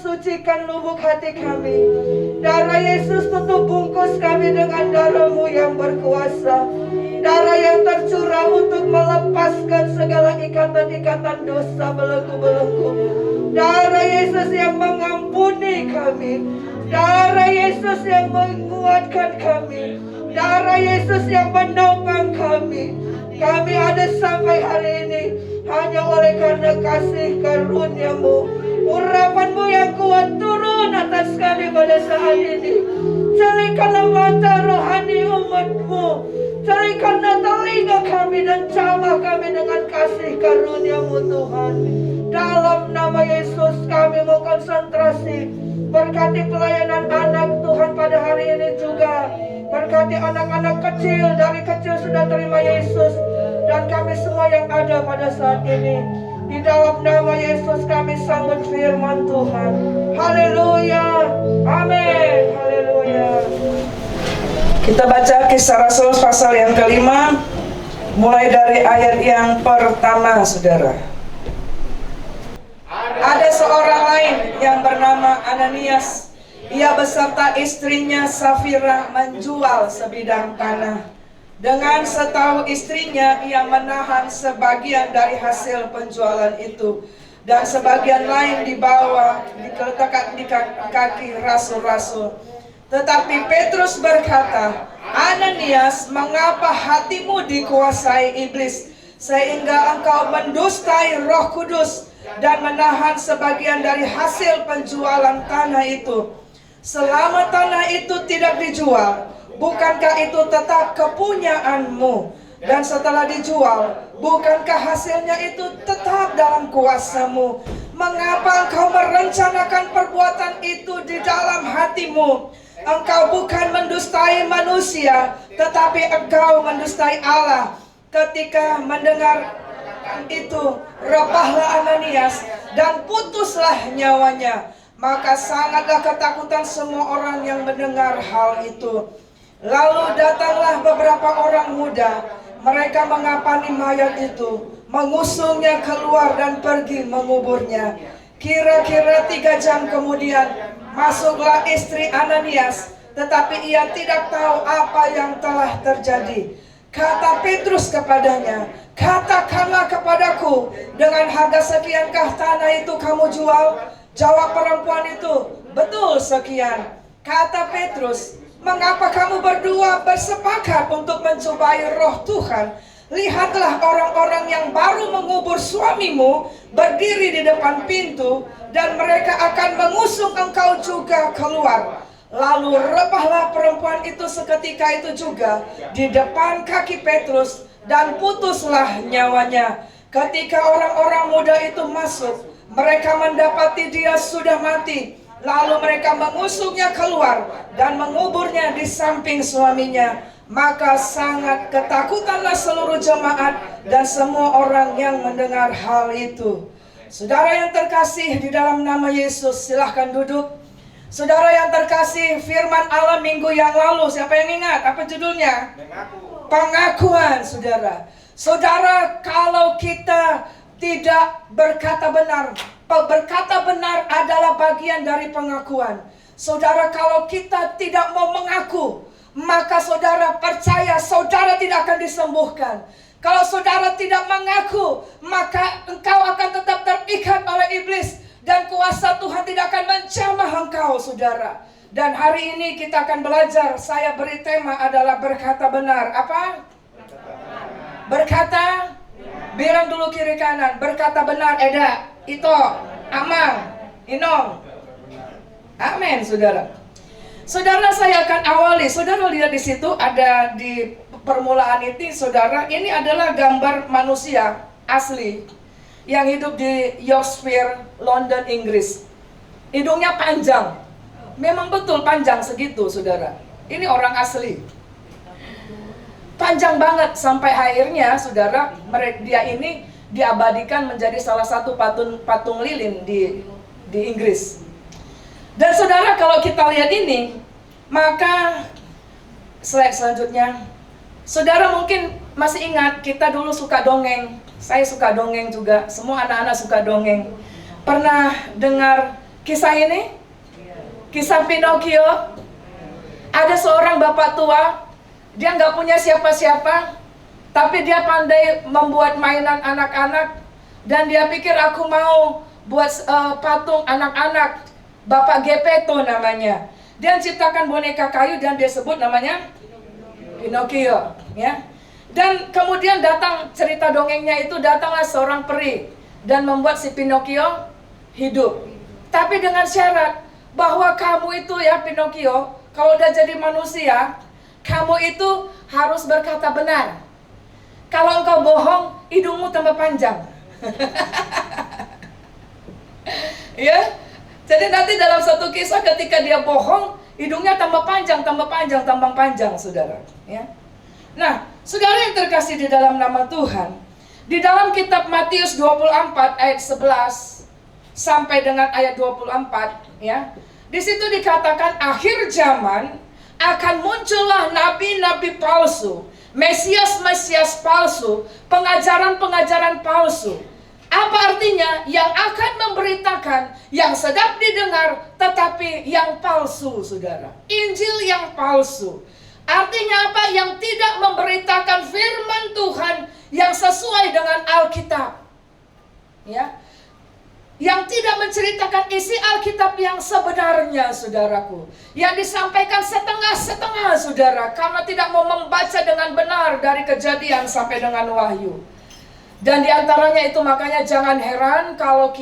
sucikan lubuk hati kami. Darah Yesus tutup bungkus kami dengan darah-Mu yang berkuasa. Darah yang tercurah untuk melepaskan segala ikatan-ikatan dosa belenggu-belenggu. Darah Yesus yang mengampuni kami. Darah Yesus yang menguatkan kami. Darah Yesus yang menopang kami. Kami ada sampai hari ini hanya oleh karena kasih karunia-Mu. Urapan-Mu yang kuat turun atas kami pada saat ini. Celikanlah mata rohani umat-Mu. Celikanlah telinga kami dan jamah kami dengan kasih karunia-Mu Tuhan. Dalam nama Yesus kami mau konsentrasi. Berkati pelayanan anak Tuhan pada hari ini juga. Berkati anak-anak kecil, dari kecil sudah terima Yesus. Dan kami semua yang ada pada saat ini. Di dalam nama Yesus kami sambut firman Tuhan. Haleluya. Amin. Haleluya. Kita baca Kisah Rasul pasal yang kelima, mulai dari ayat yang pertama, saudara. Ada seorang lain yang bernama Ananias. Ia beserta istrinya Safira menjual sebidang tanah. Dengan setahu istrinya, ia menahan sebagian dari hasil penjualan itu, dan sebagian lain dibawa diletakkan di kaki rasul-rasul. Tetapi Petrus berkata, Ananias, mengapa hatimu dikuasai iblis, sehingga engkau mendustai Roh Kudus dan menahan sebagian dari hasil penjualan tanah itu? Selama tanah itu tidak dijual, bukankah itu tetap kepunyaanmu? Dan setelah dijual, bukankah hasilnya itu tetap dalam kuasamu? Mengapa engkau merencanakan perbuatan itu di dalam hatimu? Engkau bukan mendustai manusia, tetapi engkau mendustai Allah. Ketika mendengar itu, rebahlah Ananias dan putuslah nyawanya. Maka sangatlah ketakutan semua orang yang mendengar hal itu. Lalu datanglah beberapa orang muda. Mereka mengapani mayat itu, mengusungnya keluar dan pergi menguburnya. Kira-kira 3 jam kemudian masuklah istri Ananias, tetapi ia tidak tahu apa yang telah terjadi. Kata Petrus kepadanya, katakanlah kepadaku, dengan harga sekiankah tanah itu kamu jual? Jawab perempuan itu, betul sekian. Kata Petrus, mengapa kamu berdua bersepakat untuk mencobai roh Tuhan? Lihatlah, orang-orang yang baru mengubur suamimu berdiri di depan pintu, dan mereka akan mengusung engkau juga keluar. Lalu rebahlah perempuan itu seketika itu juga di depan kaki Petrus, dan putuslah nyawanya. Ketika orang-orang muda itu masuk, mereka mendapati dia sudah mati. Lalu mereka mengusungnya keluar dan menguburnya di samping suaminya. Maka sangat ketakutanlah seluruh jemaat dan semua orang yang mendengar hal itu. Saudara yang terkasih di dalam nama Yesus, silahkan duduk. Saudara yang terkasih, firman Allah minggu yang lalu, siapa yang ingat? Apa judulnya? Pengakuan, saudara. Saudara, kalau kita tidak berkata benar adalah bagian dari pengakuan. Saudara, kalau kita tidak mau mengaku, maka saudara percaya saudara tidak akan disembuhkan. Kalau saudara tidak mengaku, maka engkau akan tetap terikat oleh iblis, dan kuasa Tuhan tidak akan menjamah engkau, saudara. Dan hari ini kita akan belajar, saya beri tema adalah berkata benar. Apa? Berkata, bilang dulu kiri kanan, berkata benar. Eda, Ito, Amang, Inong. Amin, saudara. Saudara, saya akan awali. Saudara lihat di situ ada di permulaan ini, saudara, ini adalah gambar manusia asli yang hidup di Yorkshire, London, Inggris. Hidungnya panjang. Memang betul panjang segitu, saudara. Ini orang asli. Panjang banget sampai akhirnya, saudara, dia ini diabadikan menjadi salah satu patung lilin di Inggris. Dan saudara, kalau kita lihat ini, maka slide selanjutnya, saudara mungkin masih ingat kita dulu suka dongeng. Saya suka dongeng juga, semua anak-anak suka dongeng. Pernah dengar Kisah ini? Kisah Pinocchio. Ada seorang bapak tua, dia nggak punya siapa-siapa, tapi dia pandai membuat mainan anak-anak, dan dia pikir aku mau buat patung anak-anak. Bapak Geppetto namanya. Dia menciptakan boneka kayu dan dia sebut namanya Pinocchio, ya. Dan kemudian datang cerita dongengnya itu, datanglah seorang peri dan membuat si Pinocchio hidup. Tapi dengan syarat bahwa kamu itu ya Pinocchio, kalau udah jadi manusia, kamu itu harus berkata benar. Kalau engkau bohong, hidungmu tambah panjang. Ya. Jadi nanti dalam satu kisah ketika dia bohong, hidungnya tambah panjang, saudara. Ya. Nah, saudara yang terkasih di dalam nama Tuhan, di dalam kitab Matius 24 ayat 11 sampai dengan ayat 24, ya. Di situ dikatakan akhir zaman akan muncullah nabi-nabi palsu, Mesias-Mesias palsu, pengajaran-pengajaran palsu. Apa artinya? Yang akan memberitakan yang sedap didengar tetapi yang palsu, saudara. Injil yang palsu. Artinya apa? Yang tidak memberitakan firman Tuhan yang sesuai dengan Alkitab. Ya. Yang tidak menceritakan isi Alkitab yang sebenarnya, saudaraku. Yang disampaikan setengah-setengah, saudara, karena tidak mau membaca dengan benar dari Kejadian sampai dengan Wahyu. Dan diantaranya itu makanya jangan heran kalau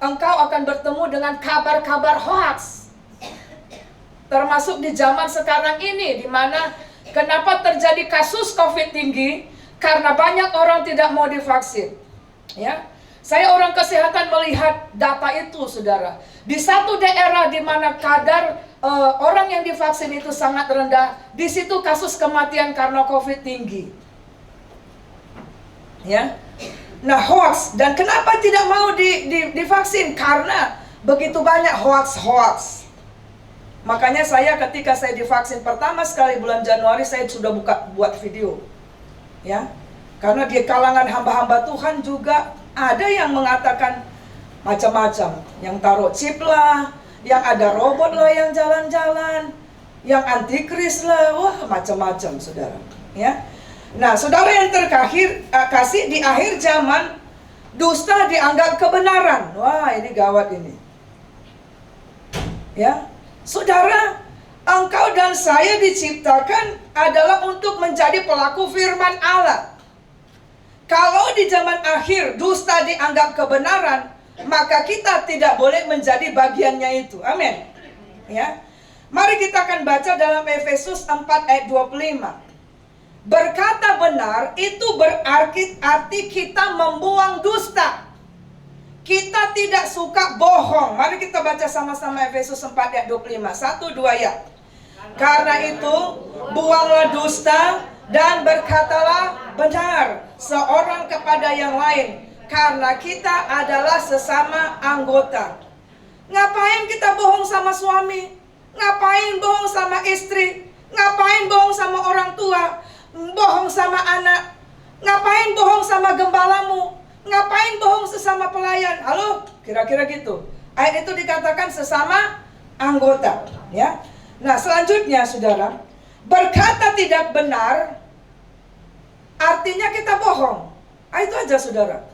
engkau akan bertemu dengan kabar-kabar hoax. Termasuk di zaman sekarang ini, di mana kenapa terjadi kasus COVID tinggi? Karena banyak orang tidak mau divaksin. Ya, saya orang kesehatan melihat data itu, saudara. Di satu daerah di mana kadar orang yang divaksin itu sangat rendah, di situ kasus kematian karena COVID tinggi. Ya, nah hoax. Dan kenapa tidak mau divaksin? Karena begitu banyak hoax. Makanya ketika saya divaksin pertama sekali bulan Januari, saya sudah buat video. Ya, karena di kalangan hamba-hamba Tuhan juga ada yang mengatakan macam-macam. Yang taruh chip lah, yang ada robot lah yang jalan-jalan, yang antikris lah, wah macam-macam, saudara. Ya, nah saudara yang kasih di akhir zaman, dusta dianggap kebenaran. Wah ini gawat ini. Ya. Saudara, engkau dan saya diciptakan adalah untuk menjadi pelaku firman Allah. Kalau di zaman akhir dusta dianggap kebenaran, maka kita tidak boleh menjadi bagiannya itu. Amin. Ya. Mari kita akan baca dalam Efesus 4 ayat 25. Berkata benar itu berarti kita membuang dusta. Kita tidak suka bohong. Mari kita baca sama-sama Efesus 4 ayat 25. 1, 2 ya. Karena itu, buanglah dusta dan berkatalah benar seorang kepada yang lain. Karena kita adalah sesama anggota. Ngapain kita bohong sama suami? Ngapain bohong sama istri? Ngapain bohong sama orang tua? Bohong sama anak? Ngapain bohong sama gembalamu? Ngapain bohong sesama pelayan? Halo, kira-kira gitu. Ayat itu dikatakan sesama anggota, ya. Nah, selanjutnya saudara, berkata tidak benar artinya kita bohong. Itu aja saudara.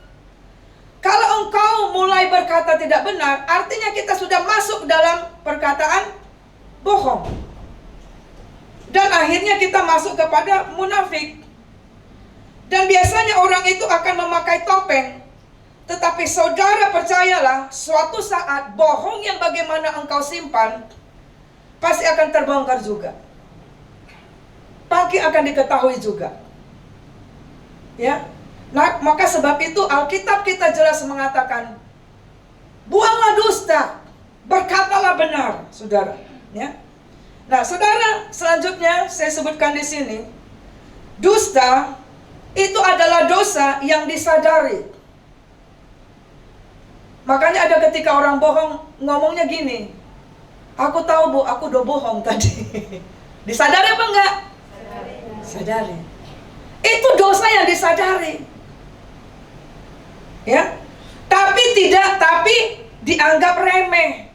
Kalau engkau mulai berkata tidak benar, artinya kita sudah masuk dalam perkataan bohong. Dan akhirnya kita masuk kepada munafik. Dan biasanya orang itu akan memakai topeng. Tetapi saudara percayalah, suatu saat bohong yang bagaimana engkau simpan pasti akan terbongkar juga. Pasti akan diketahui juga. Ya. Nah, maka sebab itu Alkitab kita jelas mengatakan, buanglah dusta, berkatalah benar, saudara. Ya. Nah, saudara, selanjutnya saya sebutkan di sini, dusta itu adalah dosa yang disadari. Makanya ada ketika orang bohong ngomongnya gini, aku tahu bu, aku udah bohong tadi. Disadari apa enggak? Sadari. Itu dosa yang disadari. Ya. Tapi dianggap remeh.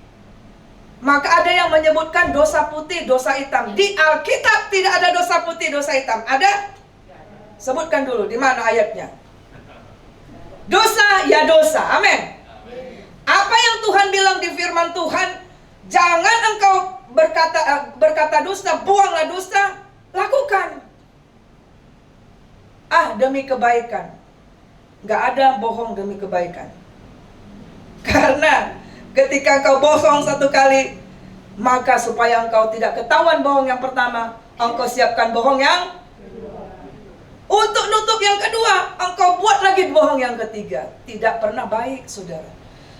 Maka ada yang menyebutkan dosa putih, dosa hitam. Di Alkitab tidak ada dosa putih, dosa hitam. Ada? Sebutkan dulu, di mana ayatnya? Dosa, ya dosa. Amin. Apa yang Tuhan bilang di firman Tuhan? Jangan engkau berkata dusta, buanglah dusta, lakukan. Demi kebaikan. Gak ada bohong demi kebaikan. Karena ketika engkau bohong satu kali, maka supaya engkau tidak ketahuan bohong yang pertama, engkau siapkan bohong yang untuk nutup yang kedua, engkau buat lagi bohong yang ketiga. Tidak pernah baik, saudara.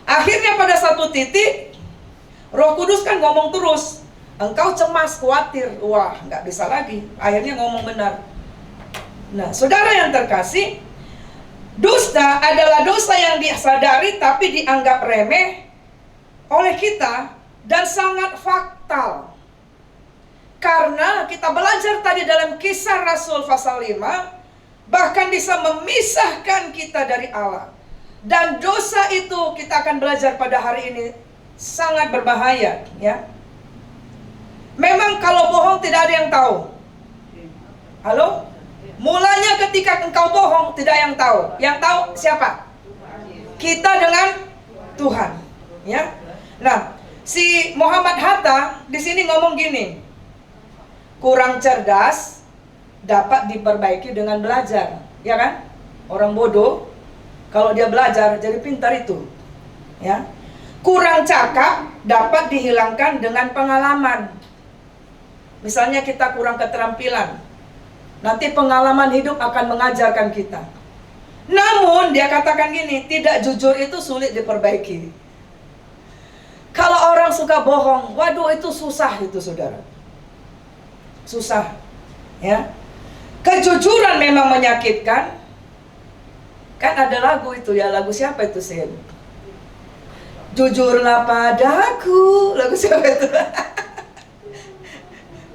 Akhirnya pada satu titik, Roh Kudus kan ngomong terus. Engkau cemas, khawatir. Wah, nggak bisa lagi. Akhirnya ngomong benar. Nah, saudara yang terkasih, dusta adalah dosa yang disadari tapi dianggap remeh oleh kita dan sangat fatal. Karena kita belajar tadi dalam Kisah Rasul pasal 5, bahkan bisa memisahkan kita dari Allah. Dan dosa itu kita akan belajar pada hari ini sangat berbahaya, ya. Memang kalau bohong tidak ada yang tahu. Halo? Mulanya ketika engkau bohong tidak ada yang tahu. Yang tahu siapa? Kita dengan Tuhan, ya. Nah, si Muhammad Hatta di sini ngomong gini. Kurang cerdas dapat diperbaiki dengan belajar, ya kan? Orang bodoh kalau dia belajar jadi pintar itu, ya. Kurang cakap dapat dihilangkan dengan pengalaman. Misalnya kita kurang keterampilan, nanti pengalaman hidup akan mengajarkan kita. Namun dia katakan gini, tidak jujur itu sulit diperbaiki. Kalau orang suka bohong, waduh itu susah itu, saudara. Susah, ya. Kejujuran memang menyakitkan. Kan ada lagu itu ya, lagu siapa itu, Sen? Jujurlah padaku, lagu siapa itu?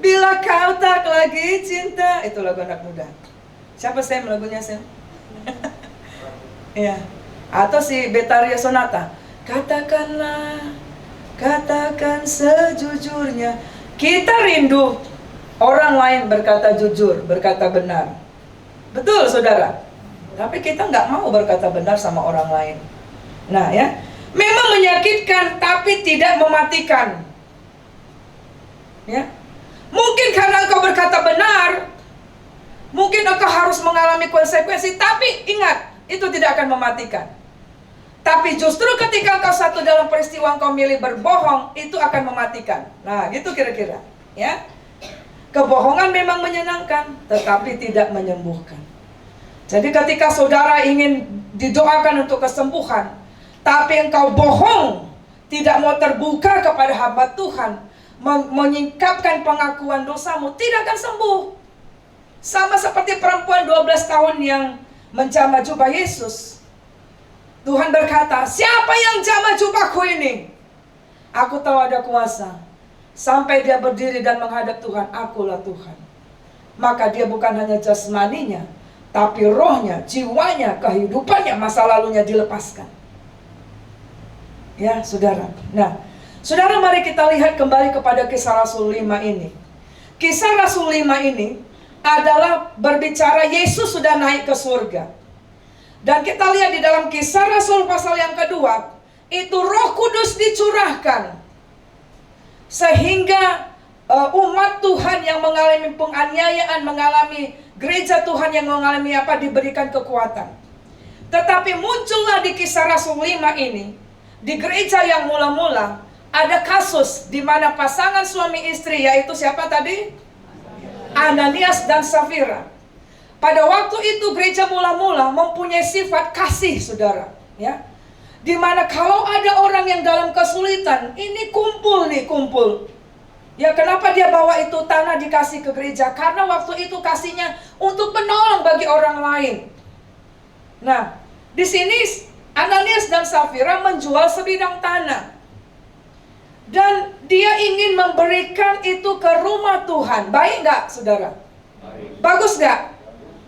Bila kau tak lagi cinta, itu lagu anak muda. Siapa Sen lagunya, Sen? Ya. Atau si Betaria Sonata. Katakan sejujurnya. Kita rindu orang lain berkata jujur, berkata benar. Betul, saudara. Tapi kita nggak mau berkata benar sama orang lain. Nah, ya, memang menyakitkan, tapi tidak mematikan. Ya, mungkin karena engkau berkata benar, mungkin engkau harus mengalami konsekuensi. Tapi ingat, itu tidak akan mematikan. Tapi justru ketika engkau satu dalam peristiwa engkau milih berbohong, itu akan mematikan. Nah, gitu kira-kira, ya. Kebohongan memang menyenangkan, tetapi tidak menyembuhkan. Jadi ketika saudara ingin didoakan untuk kesembuhan, tapi engkau bohong, tidak mau terbuka kepada hamba Tuhan, menyingkapkan pengakuan dosamu, tidak akan sembuh. Sama seperti perempuan 12 tahun yang menjamah jubah Yesus. Tuhan berkata, siapa yang jamah jubahku ini? Aku tahu ada kuasa. Sampai dia berdiri dan menghadap Tuhan, akulah Tuhan. Maka dia bukan hanya jasmaninya, tapi rohnya, jiwanya, kehidupannya, masa lalunya dilepaskan. Ya, saudara. Nah, saudara, mari kita lihat kembali kepada Kisah Rasul 5 ini. Kisah Rasul 5 ini adalah berbicara Yesus sudah naik ke surga. Dan kita lihat di dalam Kisah Rasul pasal yang kedua, itu Roh Kudus dicurahkan. Sehingga umat Tuhan yang mengalami penganiayaan, mengalami gereja Tuhan yang mengalami diberikan kekuatan. Tetapi muncullah di Kisah Rasul 5 ini, di gereja yang mula-mula, ada kasus di mana pasangan suami istri, yaitu siapa tadi? Ananias dan Safira. Pada waktu itu gereja mula-mula mempunyai sifat kasih, saudara, ya. Di mana kalau ada orang yang dalam kesulitan, ini kumpul. Ya, kenapa dia bawa itu tanah dikasih ke gereja? Karena waktu itu kasihnya untuk menolong bagi orang lain. Nah, di sini Ananias dan Safira menjual sebidang tanah. Dan dia ingin memberikan itu ke rumah Tuhan. Baik nggak, saudara? Bagus nggak?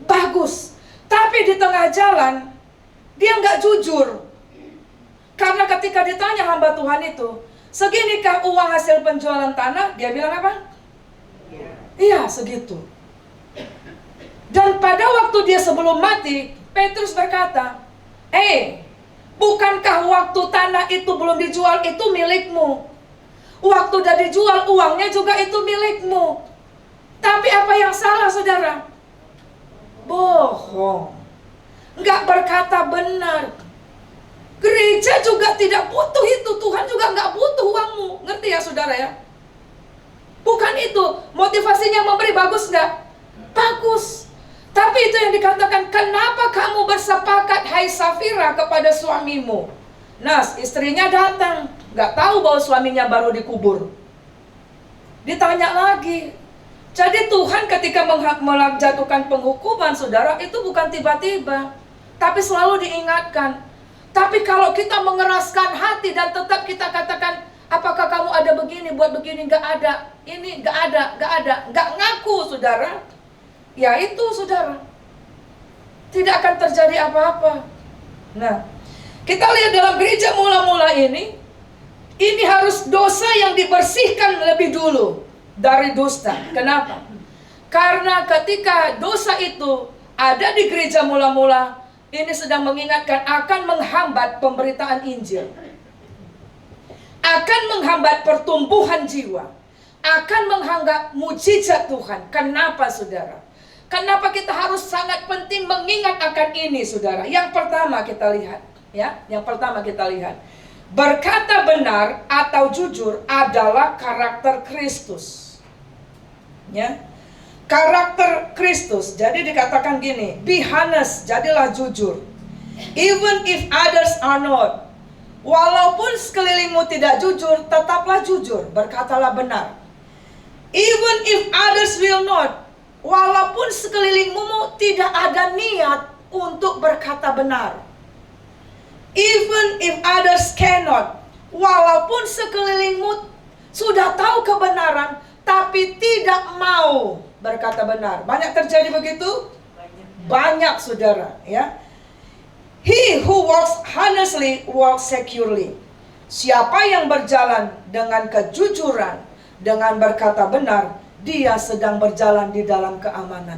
Bagus. Tapi di tengah jalan, dia nggak jujur. Karena ketika ditanya hamba Tuhan itu, seginikah uang hasil penjualan tanah? Dia bilang apa? Iya, segitu. Dan pada waktu dia sebelum mati, Petrus berkata, bukankah waktu tanah itu belum dijual, itu milikmu? Waktu udah dijual, uangnya juga itu milikmu. Tapi apa yang salah, saudara? Bohong. Nggak berkata benar. Gereja juga tidak butuh itu. Tuhan juga nggak butuh uangmu. Ngerti ya, saudara ya? Bukan itu. Motivasinya memberi, bagus nggak? Bagus. Tapi itu yang dikatakan, kenapa kamu bersepakat, hai Safira, kepada suamimu? Nah, istrinya datang, nggak tahu bahwa suaminya baru dikubur. Ditanya lagi. Jadi Tuhan ketika menjatuhkan penghukuman, saudara, itu bukan tiba-tiba, tapi selalu diingatkan. Tapi kalau kita mengeraskan hati dan tetap kita katakan, apakah kamu ada begini, buat begini, nggak ada, ini nggak ada, nggak ngaku, saudara. Ya itu, saudara, tidak akan terjadi apa-apa. Nah, kita lihat dalam gereja mula-mula ini harus dosa yang dibersihkan lebih dulu dari dusta. Kenapa? Karena ketika dosa itu ada di gereja mula-mula, ini sedang mengingatkan akan menghambat pemberitaan Injil, akan menghambat pertumbuhan jiwa, akan menghambat mujizat Tuhan. Kenapa, saudara? Kenapa kita harus sangat penting mengingat akan ini, saudara? Yang pertama kita lihat, ya. Yang pertama kita lihat, berkata benar atau jujur adalah karakter Kristus. Ya. Karakter Kristus. Jadi dikatakan gini, be honest, jadilah jujur. Even if others are not. Walaupun sekelilingmu tidak jujur, tetaplah jujur, berkatalah benar. Even if others will not. Walaupun sekelilingmu tidak ada niat untuk berkata benar. Even if others cannot. Walaupun sekelilingmu sudah tahu kebenaran, tapi tidak mau berkata benar. Banyak terjadi begitu? Banyak, saudara, ya. He who walks honestly walks securely. Siapa yang berjalan dengan kejujuran, dengan berkata benar, dia sedang berjalan di dalam keamanan.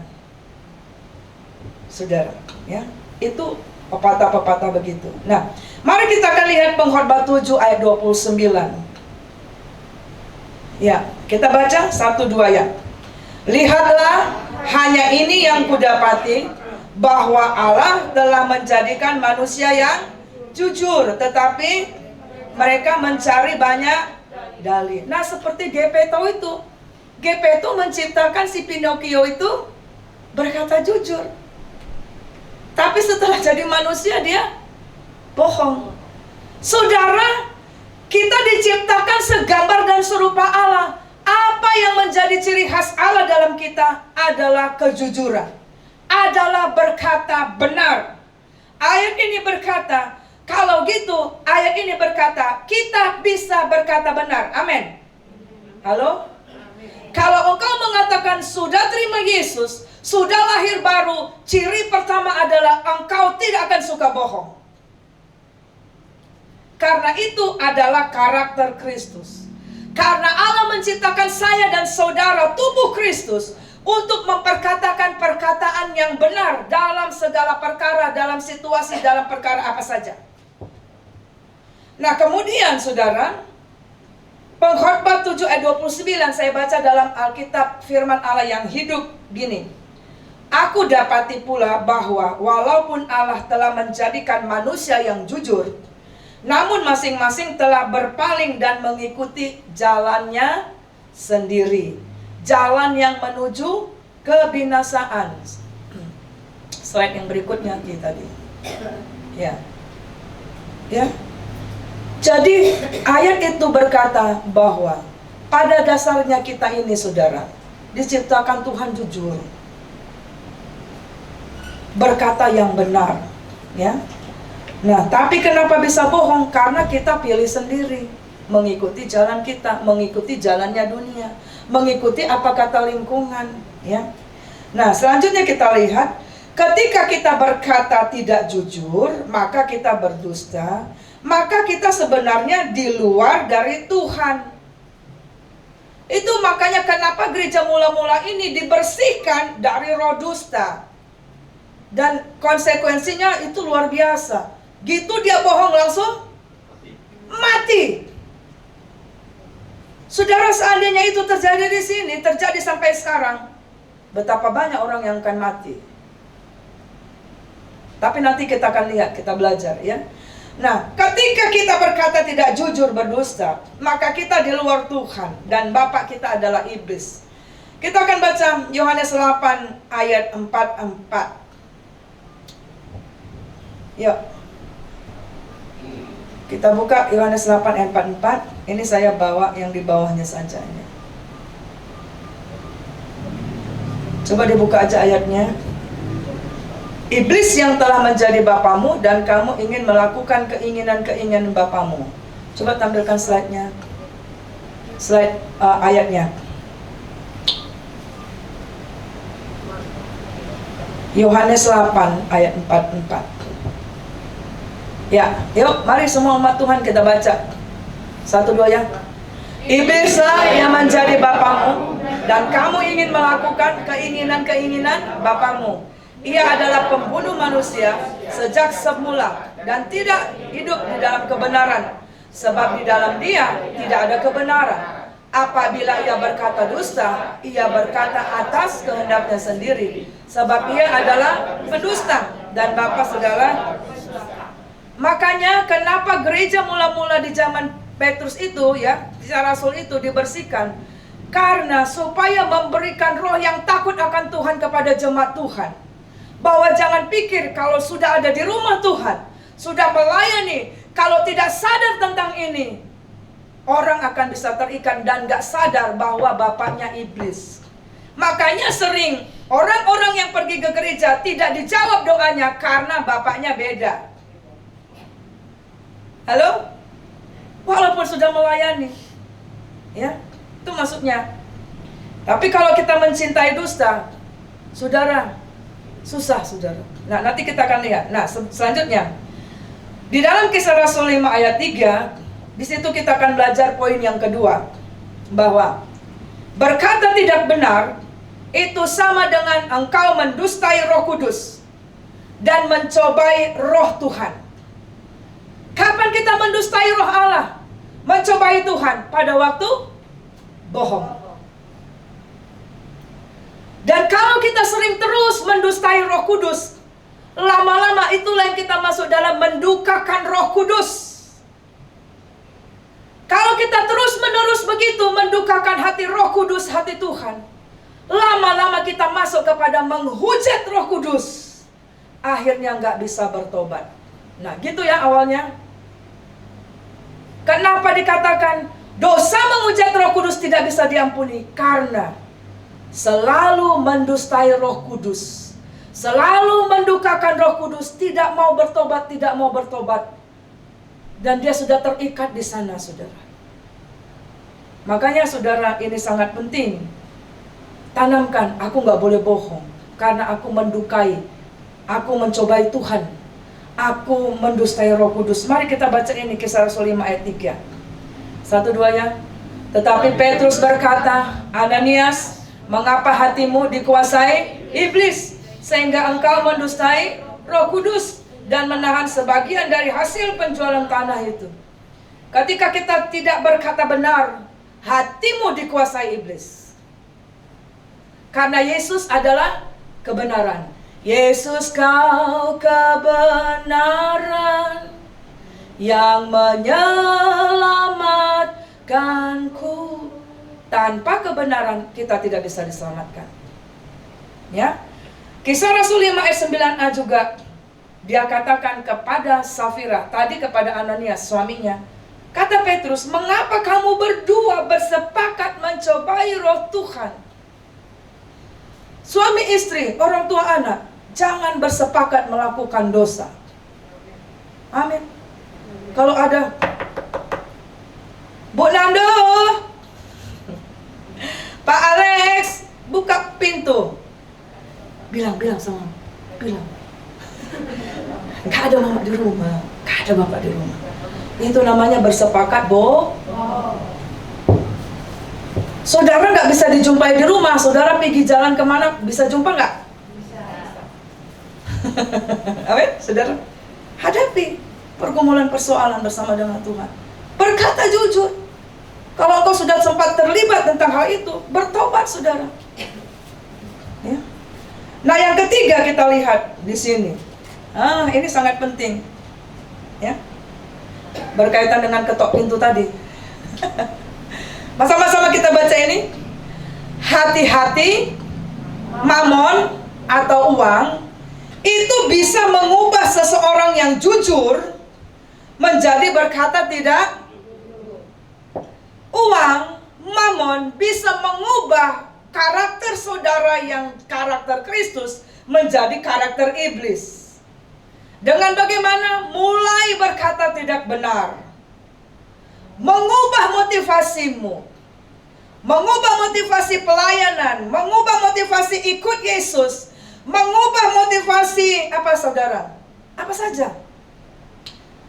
Saudara, ya. Itu pepatah-pepatah begitu. Nah, mari kita akan lihat Pengkhotbah 7 ayat 29. Ya, kita baca 1-2 ya. Lihatlah, hanya ini yang kudapati, bahwa Allah telah menjadikan manusia yang jujur, tetapi mereka mencari banyak dalih. Nah, seperti Geppetto itu. Geppetto menciptakan si Pinocchio itu berkata jujur. Tapi setelah jadi manusia dia bohong. Saudara, kita diciptakan segambar dan serupa Allah. Apa yang menjadi ciri khas Allah dalam kita adalah kejujuran, adalah berkata benar. Ayat ini berkata, kalau gitu ayat ini berkata kita bisa berkata benar. Amin. Halo? Kalau engkau mengatakan sudah terima Yesus, sudah lahir baru, ciri pertama adalah engkau tidak akan suka bohong. Karena itu adalah karakter Kristus. Karena Allah menciptakan saya dan saudara, tubuh Kristus, untuk memperkatakan perkataan yang benar dalam segala perkara, dalam situasi, dalam perkara apa saja. Nah, kemudian saudara, Pengkhotbah 7 ayat 29 saya baca dalam Alkitab firman Allah yang hidup gini. Aku dapati pula bahwa walaupun Allah telah menjadikan manusia yang jujur, namun masing-masing telah berpaling dan mengikuti jalannya sendiri. Jalan yang menuju kebinasaan. Slide yang berikutnya tadi. Ya. Ya. Jadi ayat itu berkata bahwa pada dasarnya kita ini, saudara, diciptakan Tuhan jujur, berkata yang benar, ya. Nah, tapi kenapa bisa bohong? Karena kita pilih sendiri, mengikuti jalan kita, mengikuti jalannya dunia, mengikuti apa kata lingkungan, ya. Nah, selanjutnya kita lihat, ketika kita berkata tidak jujur, maka kita berdusta. maka kita sebenarnya di luar dari Tuhan. Itu makanya kenapa gereja mula-mula ini dibersihkan dari roh dusta. Dan konsekuensinya itu luar biasa. Gitu dia bohong langsung mati. Saudara, seandainya itu terjadi di sini, terjadi sampai sekarang, betapa banyak orang yang akan mati. Tapi nanti kita akan lihat, kita belajar ya. Nah, ketika kita berkata tidak jujur, berdusta, maka kita di luar Tuhan dan Bapak kita adalah iblis. Kita akan baca Yohanes 8 ayat 44. Yuk. Kita buka Yohanes 8 ayat 44. Ini saya bawa yang di bawahnya saja ini. Coba dibuka aja ayatnya. Iblis yang telah menjadi bapamu dan kamu ingin melakukan keinginan-keinginan bapamu. Coba tampilkan slide-nya. Slide ayatnya. Yohanes 8 ayat 44. Ya, yuk mari semua umat Tuhan kita baca. 1, 2 ya. Iblislah yang menjadi bapamu dan kamu ingin melakukan keinginan-keinginan bapamu. Ia adalah pembunuh manusia sejak semula dan tidak hidup di dalam kebenaran, sebab di dalam dia tidak ada kebenaran. Apabila ia berkata dusta, ia berkata atas kehendaknya sendiri, sebab ia adalah pendusta dan bapa segala. Makanya kenapa gereja mula-mula di zaman Petrus itu ya, secara rasul itu dibersihkan, karena supaya memberikan roh yang takut akan Tuhan kepada jemaat Tuhan. Bahwa jangan pikir kalau sudah ada di rumah Tuhan, sudah melayani, kalau tidak sadar tentang ini, orang akan bisa terikat dan gak sadar bahwa bapaknya iblis. Makanya sering orang-orang yang pergi ke gereja tidak dijawab doanya karena bapaknya beda. Halo? Walaupun sudah melayani, ya, itu maksudnya. Tapi kalau kita mencintai dusta, saudara, susah saudara. Nah, nanti kita akan lihat. Nah, selanjutnya di dalam Kisah Rasul 5 ayat 3, di situ kita akan belajar poin yang kedua, bahwa berkata tidak benar itu sama dengan engkau mendustai Roh Kudus dan mencobai Roh Tuhan. Kapan kita mendustai Roh Allah, mencobai Tuhan? Pada waktu bohong. Dan kalau kita sering terus mendustai Roh Kudus, lama-lama itulah yang kita masuk dalam mendukakan Roh Kudus. Kalau kita terus-menerus begitu mendukakan hati Roh Kudus, hati Tuhan, lama-lama kita masuk kepada menghujat Roh Kudus. Akhirnya nggak bisa bertobat. Nah, gitu ya awalnya. Kenapa dikatakan dosa menghujat Roh Kudus tidak bisa diampuni? Karena selalu mendustai Roh Kudus, selalu mendukakan Roh Kudus, tidak mau bertobat, tidak mau bertobat. Dan dia sudah terikat di sana, saudara. Makanya saudara, ini sangat penting. Tanamkan, aku nggak boleh bohong, karena aku mendukai, aku mencobai Tuhan, aku mendustai Roh Kudus. Mari kita baca ini Kisah Rasul 5 ayat 3. 1, 2 ya. Tetapi Petrus berkata, Ananias, mengapa hatimu dikuasai iblis, sehingga engkau mendustai Roh Kudus dan menahan sebagian dari hasil penjualan tanah itu? Ketika kita tidak berkata benar, hatimu dikuasai iblis. Karena Yesus adalah kebenaran. Yesus, kau kebenaran yang menyelamatkanku. Tanpa kebenaran kita tidak bisa diselamatkan. Ya. Kisah Rasul 5 ayat 9a juga dia katakan kepada Safira, tadi kepada Ananias suaminya. Kata Petrus, mengapa kamu berdua bersepakat mencobai Roh Tuhan? Suami istri, orang tua anak, jangan bersepakat melakukan dosa. Amin. Kalau ada Bu Nando, Pak Alex, buka pintu. Bilang sama, bilang. Nggak ada mama di rumah, nggak ada bapak di rumah. Itu namanya bersepakat, Saudara nggak bisa dijumpai di rumah, saudara pergi jalan kemana, bisa jumpa nggak? Bisa. Amin, saudara. Hadapi pergumulan persoalan bersama dengan Tuhan. Berkata jujur. Kalau engkau sudah sempat terlibat tentang hal itu, bertobat, saudara. Ya. Nah, yang ketiga kita lihat di sini. Ini sangat penting. Ya. Berkaitan dengan ketok pintu tadi. Sama-sama kita baca ini. Hati-hati, mamon atau uang itu bisa mengubah seseorang yang jujur menjadi berkata tidak. Uang, mamon bisa mengubah karakter saudara yang karakter Kristus menjadi karakter iblis. Dengan bagaimana? Mulai berkata tidak benar. Mengubah motivasimu, mengubah motivasi pelayanan, mengubah motivasi ikut Yesus, mengubah motivasi apa, saudara? Apa saja.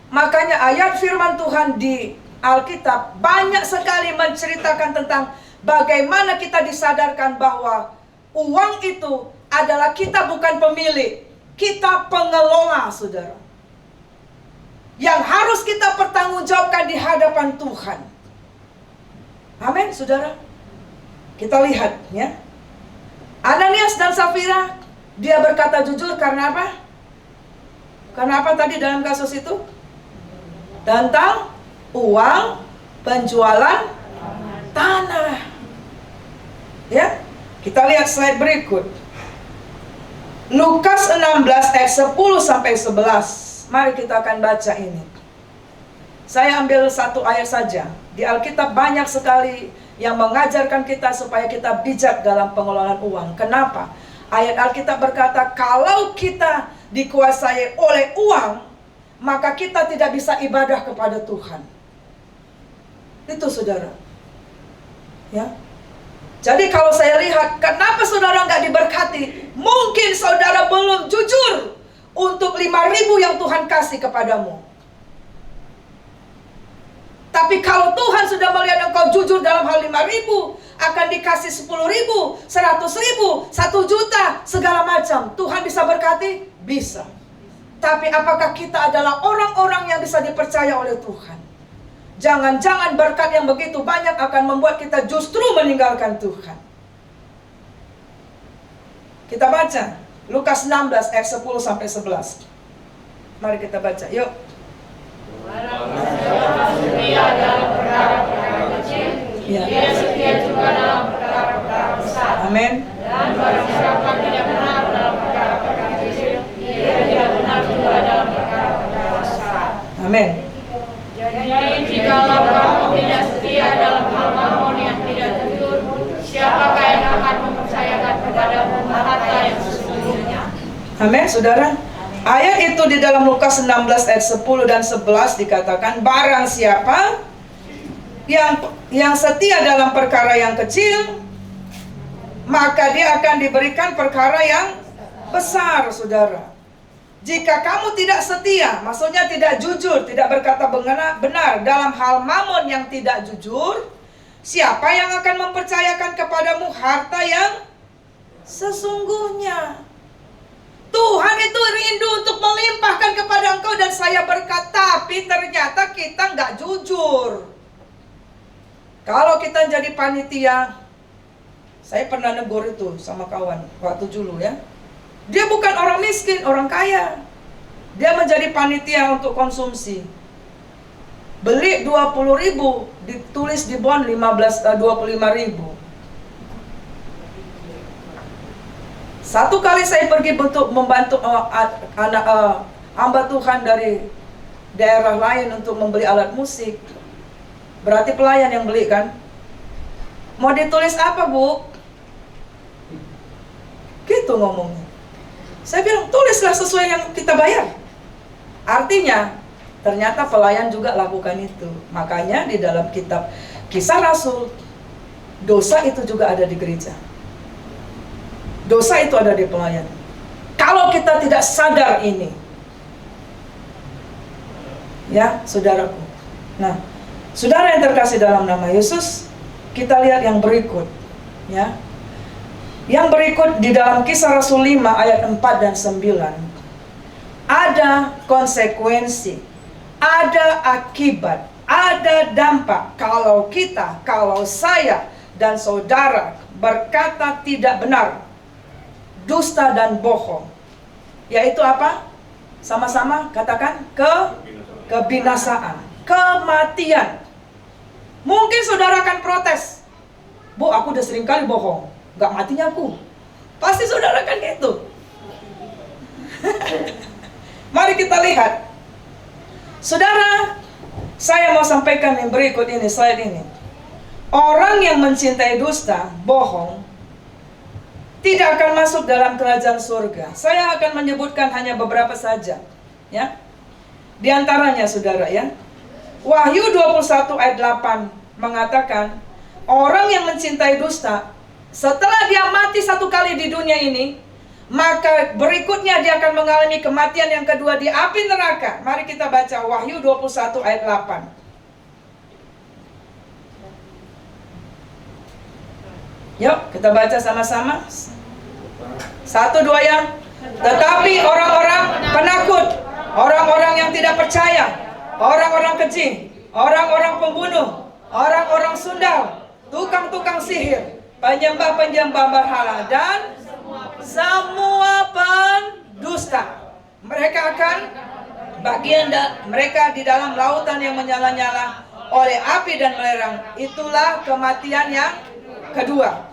Makanya ayat firman Tuhan di Alkitab banyak sekali menceritakan tentang bagaimana kita disadarkan bahwa uang itu adalah kita bukan pemilik, kita pengelola, saudara. Yang harus kita pertanggungjawabkan di hadapan Tuhan. Amin, saudara. Kita lihat, ya. Ananias dan Safira, dia berkata jujur karena apa? Karena apa tadi dalam kasus itu? Tentang uang, penjualan tanah. Ya, kita lihat slide berikut. Lukas 16 ayat 10 sampai 11. Mari kita akan baca ini. Saya ambil satu ayat saja. Di Alkitab banyak sekali yang mengajarkan kita supaya kita bijak dalam pengelolaan uang. Kenapa? Ayat Alkitab berkata, kalau kita dikuasai oleh uang, maka kita tidak bisa ibadah kepada Tuhan. Itu, saudara. Ya. Jadi kalau saya lihat, kenapa saudara nggak diberkati? Mungkin saudara belum jujur untuk 5.000 yang Tuhan kasih kepadamu. Tapi kalau Tuhan sudah melihat engkau jujur dalam hal 5.000, akan dikasih 10.000, 100.000, 1 juta, segala macam. Tuhan bisa berkati? Bisa. Tapi apakah kita adalah orang-orang yang bisa dipercaya oleh Tuhan? Jangan-jangan berkat yang begitu banyak akan membuat kita justru meninggalkan Tuhan. Kita baca Lukas 16 ayat 10 sampai 11. Mari kita baca, yuk. Setia dalam perkara-perkara kecil, dia setia juga dalam perkara-perkara besar. Amin. Dan barang siapa tidak benar dalam perkara-perkara kecil, dia tidak benar juga dalam perkara-perkara besar. Amin. Jadi jikalau kamu tidak setia dalam hal mamon yang tidak jujur, siapakah yang akan mempercayakan kepadamu harta yang sesungguhnya? Amin, saudara. Ayat itu di dalam Lukas 16 ayat 10 dan 11 dikatakan, barang siapa yang setia dalam perkara yang kecil, maka dia akan diberikan perkara yang besar, saudara. Jika kamu tidak setia, maksudnya tidak jujur, tidak berkata benar dalam hal mamon yang tidak jujur, siapa yang akan mempercayakan kepadamu harta yang sesungguhnya? Tuhan itu rindu untuk melimpahkan kepada engkau dan saya berkat, tapi ternyata kita nggak jujur. Kalau kita jadi panitia, saya pernah negur itu sama kawan waktu dulu, ya. Dia bukan orang miskin, orang kaya. Dia menjadi panitia untuk konsumsi. Beli 20.000, ditulis di bon 25.000. Satu kali saya pergi untuk membantu anak hamba Tuhan dari daerah lain untuk membeli alat musik. Berarti pelayan yang beli, kan? Mau ditulis apa, Bu? Gitu ngomongnya. Saya bilang, tulislah sesuai yang kita bayar. Artinya, ternyata pelayan juga lakukan itu. Makanya di dalam kitab Kisah Rasul, dosa itu juga ada di gereja. Dosa itu ada di pelayan. Kalau kita tidak sadar ini, Ya, saudaraku. Nah, saudara yang terkasih dalam nama Yesus, kita lihat yang berikut, ya. Yang berikut di dalam Kisah Rasul 5 ayat 4 dan 9. Ada konsekuensi, ada akibat, ada dampak kalau kita, kalau saya dan saudara berkata tidak benar, dusta dan bohong. Yaitu apa? Sama-sama katakan kebinasaan, kematian. Mungkin saudara akan protes, Bu, aku udah sering kali bohong, gak matinya aku. Pasti saudara kan gitu. Mari kita lihat. Saudara, saya mau sampaikan yang berikut ini, slide ini. Orang yang mencintai dusta, bohong, tidak akan masuk dalam kerajaan surga. Saya akan menyebutkan hanya beberapa saja, ya. Di antaranya, saudara, ya. Wahyu 21 ayat 8 mengatakan, orang yang mencintai dusta, setelah dia mati satu kali di dunia ini, maka berikutnya dia akan mengalami kematian yang kedua di api neraka. Mari kita baca Wahyu 21 ayat 8. Yuk, kita baca sama-sama. 1, 2 ya. Tetapi orang-orang penakut, orang-orang yang tidak percaya, orang-orang keji, orang-orang pembunuh, orang-orang sundal, tukang-tukang sihir, penyembah-penyembah berhala, dan semua pendusta, mereka akan bagian mereka di dalam lautan yang menyala-nyala oleh api dan belerang. Itulah kematian yang kedua.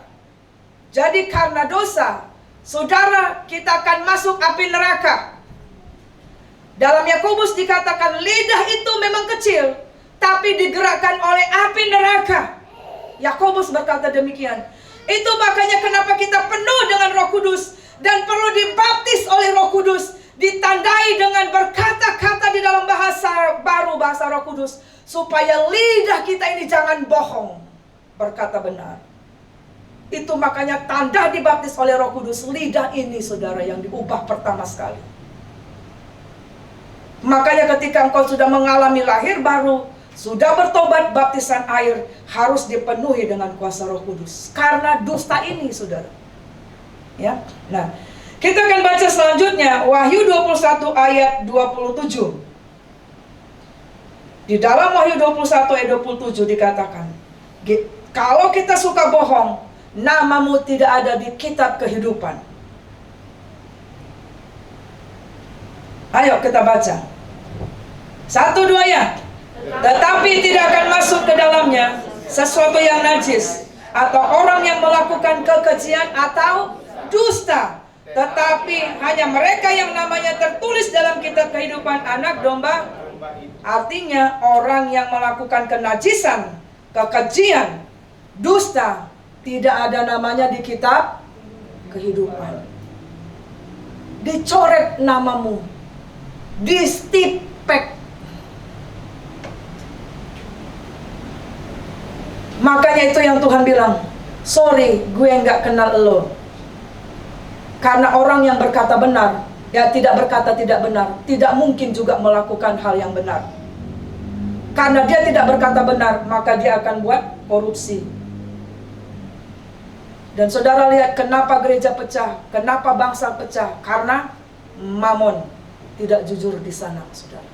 Jadi karena dosa, saudara, kita akan masuk api neraka. Dalam Yakobus dikatakan lidah itu memang kecil, tapi digerakkan oleh api neraka. Yakobus berkata demikian. Itu makanya kenapa kita penuh dengan Roh Kudus dan perlu dibaptis oleh Roh Kudus, ditandai dengan berkata-kata di dalam bahasa baru, bahasa Roh Kudus, supaya lidah kita ini jangan bohong, berkata benar. Itu makanya tanda dibaptis oleh Roh Kudus, lidah ini, saudara, yang diubah pertama sekali. Makanya ketika engkau sudah mengalami lahir baru, sudah bertobat, baptisan air harus dipenuhi dengan kuasa Roh Kudus. Karena dusta ini, saudara. Ya. Nah, kita akan baca selanjutnya Wahyu 21 ayat 27. Di dalam Wahyu 21 ayat 27 dikatakan, kalau kita suka bohong, namamu tidak ada di kitab kehidupan. Ayo kita baca. 1, 2 ya. Tetapi tidak akan masuk ke dalamnya sesuatu yang najis, atau orang yang melakukan kekejian atau dusta, tetapi hanya mereka yang namanya tertulis dalam kitab kehidupan anak domba. Artinya orang yang melakukan kenajisan, kekejian, dusta, tidak ada namanya di kitab kehidupan. Dicoret namamu, distipek. Makanya itu yang Tuhan bilang, sorry, gue nggak kenal lo. Karena orang yang berkata benar, ya tidak berkata tidak benar, tidak mungkin juga melakukan hal yang benar. Karena dia tidak berkata benar, maka dia akan buat korupsi. Dan saudara lihat kenapa gereja pecah, kenapa bangsa pecah? Karena Mamon tidak jujur di sana, saudara.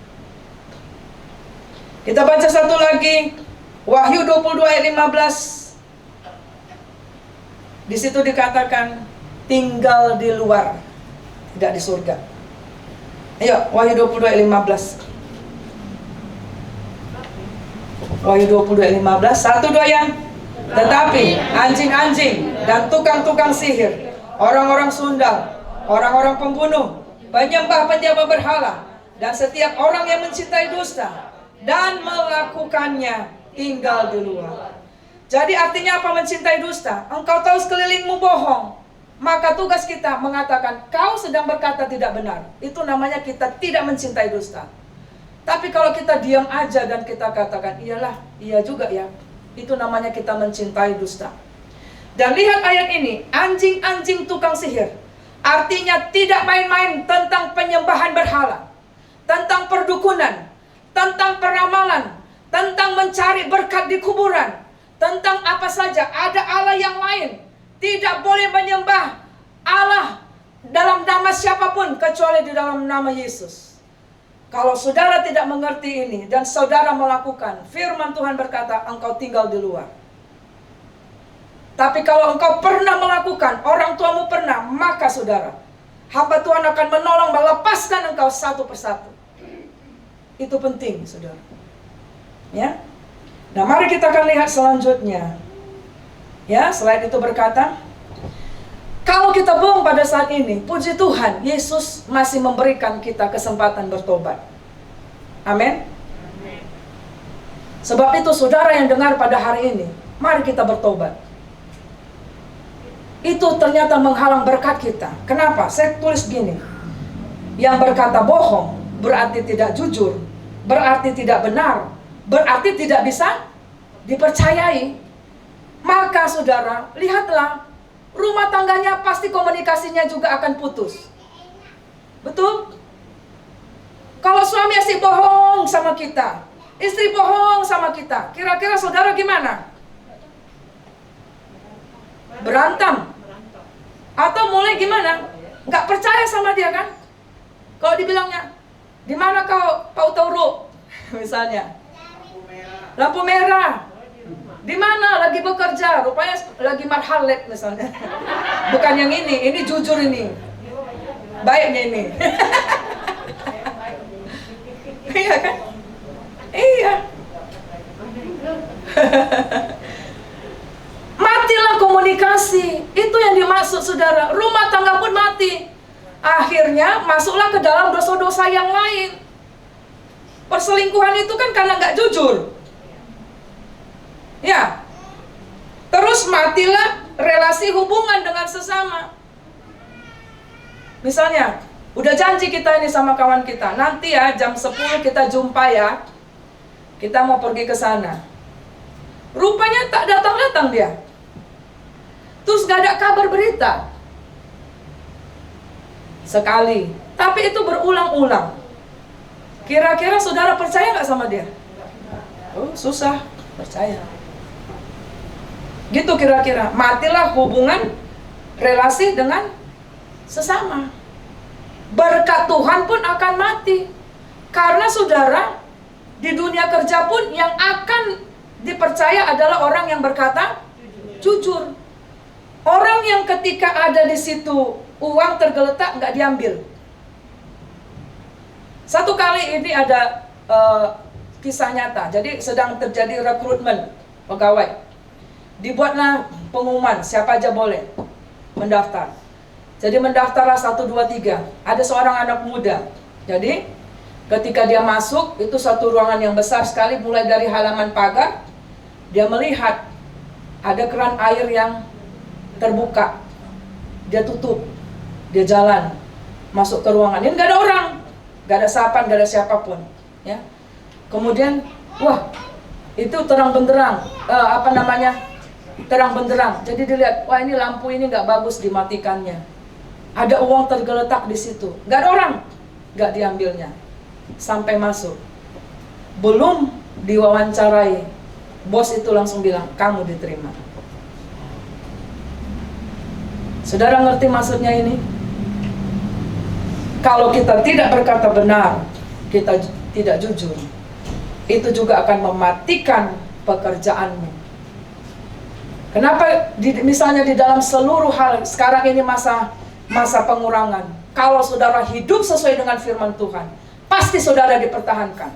Kita baca satu lagi, Wahyu 22 ayat 15. Di situ dikatakan tinggal di luar, tidak di surga. Ayo, Wahyu 22 ayat 15. Wahyu 22 ayat 15. 1, 2 ya. Tetapi anjing-anjing dan tukang-tukang sihir, orang-orang sundal, orang-orang pembunuh, penyembah-penyembah berhala, dan setiap orang yang mencintai dusta dan melakukannya tinggal di luar. Jadi artinya apa mencintai dusta? Engkau tahu sekelilingmu bohong, maka tugas kita mengatakan kau sedang berkata tidak benar. Itu namanya kita tidak mencintai dusta. Tapi kalau kita diam aja dan kita katakan iyalah, iya juga ya, itu namanya kita mencintai dusta. Dan lihat ayat ini, anjing-anjing tukang sihir, artinya tidak main-main tentang penyembahan berhala, tentang perdukunan, tentang peramalan, tentang mencari berkat di kuburan, tentang apa saja. Ada Allah yang lain. Tidak boleh menyembah Allah dalam nama siapapun kecuali di dalam nama Yesus. Kalau saudara tidak mengerti ini dan saudara melakukan, firman Tuhan berkata engkau tinggal di luar. Tapi kalau engkau pernah melakukan, orang tuamu pernah, maka saudara, hamba Tuhan akan menolong melepaskan engkau satu persatu. Itu penting, saudara. Ya. Nah, mari kita akan lihat selanjutnya. Ya, selain itu berkata, kalau kita bohong pada saat ini, puji Tuhan, Yesus masih memberikan kita kesempatan bertobat. Amin. Sebab itu saudara yang dengar pada hari ini, mari kita bertobat. Itu ternyata menghalang berkat kita. Kenapa? Saya tulis gini. Yang berkata bohong berarti tidak jujur, berarti tidak benar, berarti tidak bisa dipercayai. Maka saudara, lihatlah, rumah tangganya pasti komunikasinya juga akan putus. Betul? Kalau suami asik bohong sama kita, istri bohong sama kita, kira-kira saudara gimana? Berantem? Atau mulai gimana? Nggak percaya sama dia kan? Kalau dibilangnya, di mana kau tahu misalnya, lampu merah. Di mana lagi bekerja? Rupanya lagi marhalet misalnya. Bukan yang ini jujur ini. Baiknya ini. Iya kan? Iya. Matilah komunikasi. Itu yang dimaksud saudara. Rumah tangga pun mati. Akhirnya masuklah ke dalam dosa-dosa yang lain. Perselingkuhan itu kan karena nggak jujur. Ya, terus matilah relasi hubungan dengan sesama. Misalnya, udah janji kita ini sama kawan kita, nanti ya jam 10 kita jumpa ya. Kita mau pergi ke sana. Rupanya tak datang-datang dia. Terus gak ada kabar berita. Sekali, tapi itu berulang-ulang. Kira-kira saudara percaya gak sama dia? Oh, susah percaya. Gitu kira-kira, matilah hubungan relasi dengan sesama. Berkat Tuhan pun akan mati. Karena saudara, di dunia kerja pun yang akan dipercaya adalah orang yang berkata jujur. Orang yang ketika ada di situ uang tergeletak nggak diambil. Satu kali ini ada kisah nyata. Jadi sedang terjadi rekrutmen pegawai. Dibuatlah pengumuman, siapa aja boleh mendaftar. Jadi mendaftarlah 1, 2, 3. Ada seorang anak muda. Jadi ketika dia masuk, itu satu ruangan yang besar sekali, mulai dari halaman pagar. Dia melihat ada keran air yang terbuka. Dia tutup, dia jalan, masuk ke ruangan. Ini nggak ada orang, nggak ada sapaan, nggak ada siapapun. Ya. Kemudian, wah, itu terang benderang, terang benderang. Jadi dilihat, wah ini lampu ini nggak bagus dimatikannya. Ada uang tergeletak di situ. Nggak ada orang, nggak diambilnya. Sampai masuk, belum diwawancarai, bos itu langsung bilang, kamu diterima. Saudara ngerti maksudnya ini? Kalau kita tidak berkata benar, kita tidak jujur, itu juga akan mematikan pekerjaanmu. Kenapa misalnya di dalam seluruh hal sekarang ini masa pengurangan. Kalau saudara hidup sesuai dengan firman Tuhan, pasti saudara dipertahankan.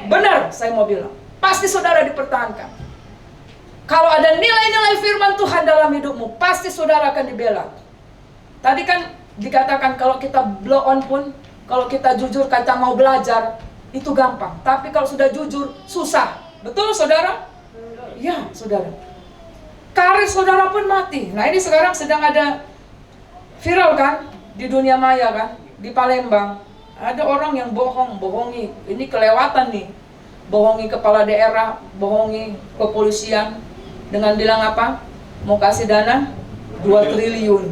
Benar, saya mau bilang, pasti saudara dipertahankan. Kalau ada nilai-nilai firman Tuhan dalam hidupmu, pasti saudara akan dibela. Tadi kan dikatakan kalau kita blow on pun, kalau kita jujur kata mau belajar, itu gampang. Tapi kalau sudah jujur, susah. Betul saudara? Ya saudara. Karir saudara pun mati. Nah ini sekarang sedang ada viral kan, di dunia maya kan, di Palembang. Ada orang yang bohongi. Ini kelewatan nih. Bohongi kepala daerah, bohongi kepolisian. Dengan bilang apa? Mau kasih dana 2 triliun.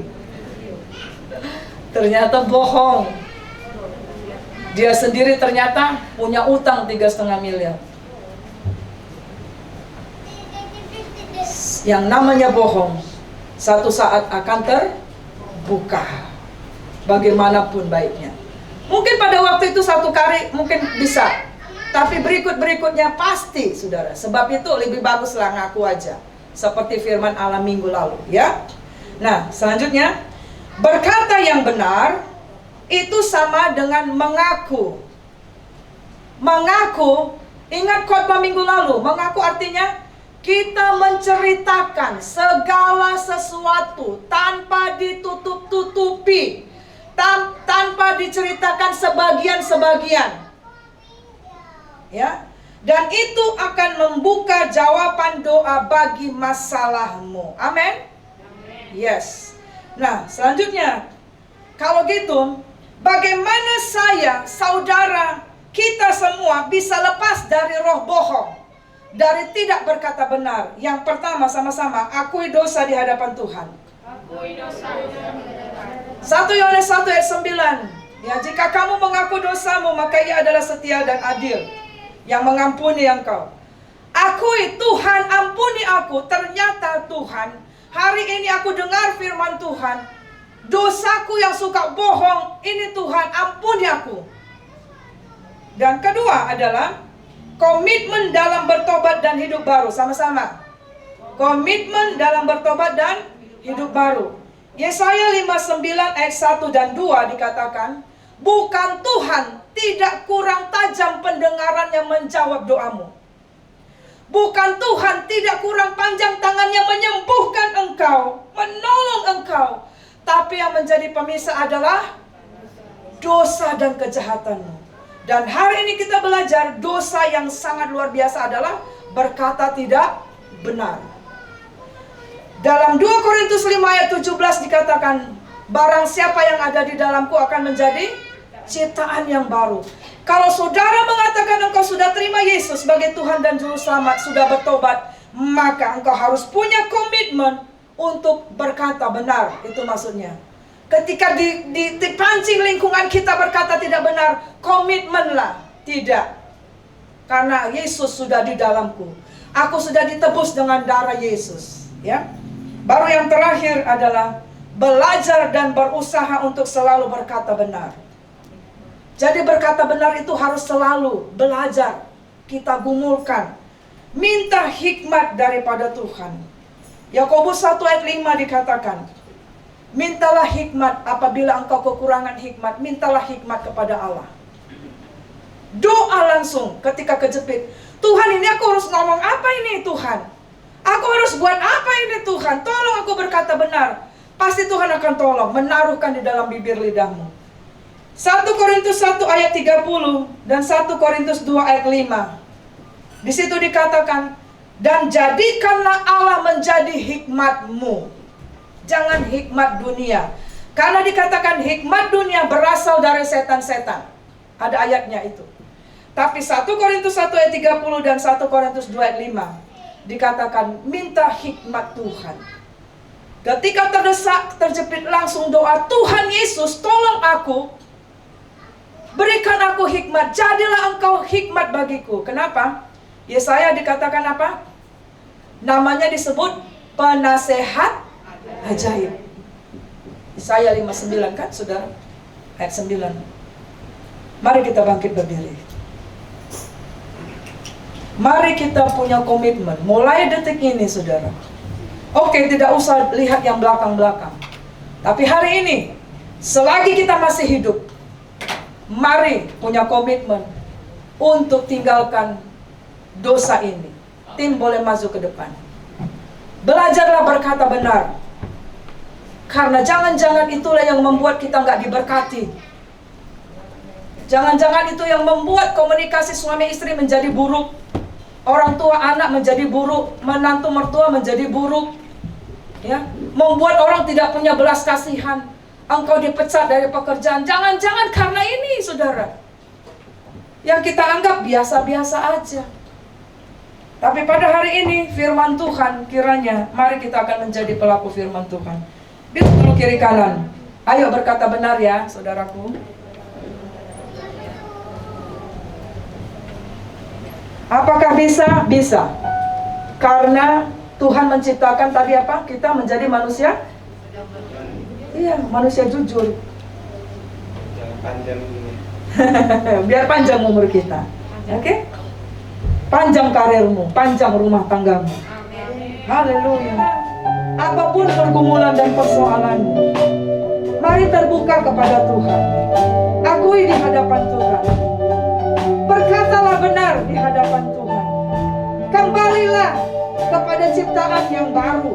Ternyata bohong. Dia sendiri ternyata punya utang 3,5 miliar. Yang namanya bohong satu saat akan terbuka, bagaimanapun baiknya. Mungkin pada waktu itu satu kali mungkin bisa, tapi berikutnya pasti, saudara. Sebab itu lebih baguslah ngaku aja, seperti firman Allah minggu lalu, ya. Nah, selanjutnya, berkata yang benar itu sama dengan mengaku. Mengaku, ingat khotbah minggu lalu, mengaku artinya kita menceritakan segala sesuatu tanpa ditutup-tutupi, tanpa diceritakan sebagian-sebagian. Ya, dan itu akan membuka jawaban doa bagi masalahmu. Amin. Yes. Nah, selanjutnya, kalau gitu, bagaimana saya, saudara, kita semua bisa lepas dari roh bohong, dari tidak berkata benar? Yang pertama, sama-sama akui dosa di hadapan Tuhan. 1 Yohanes 1 ayat 9. Ya, jika kamu mengaku dosamu, maka Ia adalah setia dan adil, yang mengampuni engkau. Akui, Tuhan ampuni aku. Ternyata Tuhan, hari ini aku dengar firman Tuhan, dosaku yang suka bohong, ini Tuhan ampuni aku. Dan kedua adalah komitmen dalam bertobat dan hidup baru. Sama-sama. Komitmen dalam bertobat dan hidup baru. Yesaya 59 ayat 1 dan 2 dikatakan, bukan Tuhan tidak kurang tajam pendengarannya menjawab doamu. Bukan Tuhan tidak kurang panjang tangannya menyembuhkan engkau, menolong engkau. Tapi yang menjadi pemisah adalah dosa dan kejahatanmu. Dan hari ini kita belajar dosa yang sangat luar biasa adalah berkata tidak benar. Dalam 2 Korintus 5 ayat 17 dikatakan, barang siapa yang ada di dalamku akan menjadi ciptaan yang baru. Kalau saudara mengatakan engkau sudah terima Yesus sebagai Tuhan dan Juru Selamat, sudah bertobat, maka engkau harus punya komitmen untuk berkata benar. Itu maksudnya. Ketika dipancing lingkungan kita berkata tidak benar, komitmenlah. Tidak. Karena Yesus sudah di dalamku. Aku sudah ditebus dengan darah Yesus. Ya. Baru yang terakhir adalah belajar dan berusaha untuk selalu berkata benar. Jadi berkata benar itu harus selalu belajar. Kita gumulkan. Minta hikmat daripada Tuhan. Yakobus 1 ayat 5 dikatakan, mintalah hikmat apabila engkau kekurangan hikmat, mintalah hikmat kepada Allah. Doa langsung ketika kejepit. Tuhan, ini aku harus ngomong apa ini Tuhan? Aku harus buat apa ini Tuhan? Tolong aku berkata benar. Pasti Tuhan akan tolong, menaruhkan di dalam bibir lidahmu. 1 Korintus 1 ayat 30 dan 1 Korintus 2 ayat 5. Di situ dikatakan, dan jadikanlah Allah menjadi hikmatmu. Jangan hikmat dunia. Karena dikatakan hikmat dunia berasal dari setan-setan. Ada ayatnya itu. Tapi 1 Korintus 1 ayat 30 dan 1 Korintus 2 ayat 5 dikatakan minta hikmat Tuhan. Ketika terdesak, terjepit, langsung doa, Tuhan Yesus tolong aku, berikan aku hikmat, jadilah engkau hikmat bagiku. Kenapa? Yesaya dikatakan apa? Namanya disebut penasehat ajaib. Yesaya 59 kan, saudara? Ayat 9. Mari kita bangkit berdiri. Mari kita punya komitmen. Mulai detik ini, saudara. Oke, tidak usah lihat yang belakang-belakang. Tapi hari ini, selagi kita masih hidup, mari punya komitmen untuk tinggalkan dosa ini. Tim boleh maju ke depan. Belajarlah berkata benar. Karena jangan-jangan itulah yang membuat kita nggak diberkati. Jangan-jangan itu yang membuat komunikasi suami istri menjadi buruk. Orang tua anak menjadi buruk. Menantu mertua menjadi buruk. Ya, membuat orang tidak punya belas kasihan. Engkau dipecat dari pekerjaan. Jangan-jangan karena ini, saudara. Yang kita anggap biasa-biasa aja. Tapi pada hari ini firman Tuhan kiranya mari kita akan menjadi pelaku firman Tuhan. Bisa dulu kiri kanan. Ayo berkata benar ya, saudaraku. Apakah bisa? Bisa. Karena Tuhan menciptakan tadi apa? Kita menjadi manusia? Iya, manusia jujur. Biar panjang umur kita. Oke? Panjang karirmu, panjang rumah tanggamu. Haleluya. Apapun pergumulan dan persoalanmu, mari terbuka kepada Tuhan. Akui di hadapan Tuhan. Berkatalah benar di hadapan Tuhan. Kembalilah kepada ciptaan yang baru.